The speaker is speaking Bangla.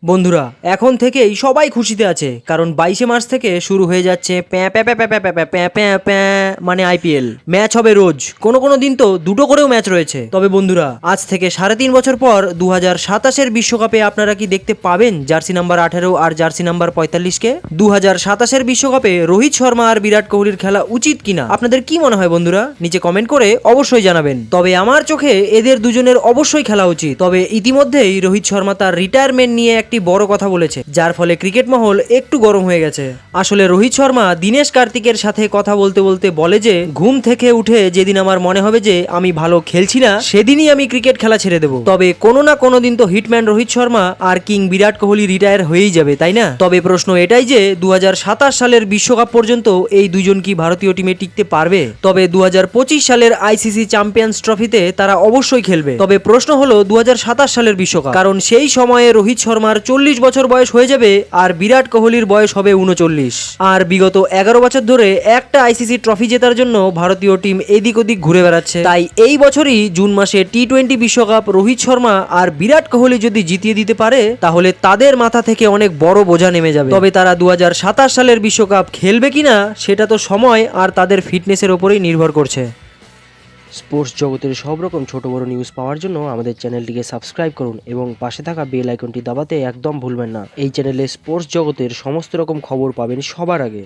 বন্ধুরা এখন থেকেই সবাই খুশিতে আছে, কারণ 22শে মার্চ থেকে শুরু হয়ে যাচ্ছে প্যাঁ প্যাঁ প্যাঁ প্যাঁ প্যাঁ প্যাঁ প্যাঁ প্যাঁ প্যাঁ, মানে আইপিএল ম্যাচ হবে রোজ। কোনো কোনো দিন তো দুটো করেও ম্যাচ রয়েছে। তবে বন্ধুরা, আজ থেকে 3.5 বছর পর 2027-এর বিশ্বকাপে আপনারা কি দেখতে পাবেন জার্সি নাম্বার 18 আর জার্সি নাম্বার 45-কে? 2027-এর বিশ্বকাপে রোহিত শর্মা আর বিরাট কোহলির খেলা উচিত কিনা আপনাদের কি মনে হয় বন্ধুরা? নিচে কমেন্ট করে অবশ্যই জানাবেন। তবে আমার চোখে এদের দুজনের অবশ্যই খেলা উচিত। তবে ইতিমধ্যেই রোহিত শর্মা তার রিটায়ারমেন্ট নিয়ে একটি বড় কথা বলেছে, যার ফলে ক্রিকেট মহল একটু গরম হয়ে গেছে। আসলে রোহিত শর্মা দীনেশ কার্তিকের সাথে কথা বলতে বলতে বলে যে, ঘুম থেকে উঠে যেদিন আমার মনে হবে যে আমি ভালো খেলছি না, সেদিনই আমি ক্রিকেট খেলা ছেড়ে দেব। তবে কোনো না কোনো দিন তো হিটম্যান রোহিত শর্মা আর কিং বিরাট কোহলি রিটায়ার হয়েই যাবে, তাই না? তবে প্রশ্ন এটাই যে 2027 সালের বিশ্বকাপ পর্যন্ত এই দুজন কি ভারতীয় টিমে টিকতে পারবে? তবে 2025 সালের আইসিসি চ্যাম্পিয়ন্স ট্রফিতে তারা অবশ্যই খেলবে। তবে প্রশ্ন হলো 2027 সালের বিশ্বকাপ, কারণ সেই সময়ে রোহিত শর্মার 40 বছর বয়স হয়ে যাবে আর বিরাট কোহলির বয়স হবে 39। আর বিগত 11 বছর ধরে একটা আইসিসি ট্রফি জেতার জন্য ভারতীয় টিম এদিক ওদিক ঘুরে বেড়াচ্ছে। তাই এই বছরই জুন মাসে টি-20 বিশ্বকাপ রোহিত শর্মা আর বিরাট কোহলি যদি জিতিয়ে দিতে পারে, তাহলে তাদের মাথা থেকে অনেক বড় বোঝা নেমে যাবে। তবে তারা 2027 সালের বিশ্বকাপ খেলবে কিনা সেটা তো সময় আর তাদের ফিটনেসের ওপরেই নির্ভর করছে। স্পোর্টস জগতের সব রকম ছোট বড় নিউজ পাওয়ার জন্য আমাদের চ্যানেলটিকে সাবস্ক্রাইব করুন এবং পাশে থাকা বেল আইকনটি দাবাতে একদম ভুলবেন না। এই চ্যানেলে স্পোর্টস জগতের সমস্ত রকম খবর পাবেন সবার আগে।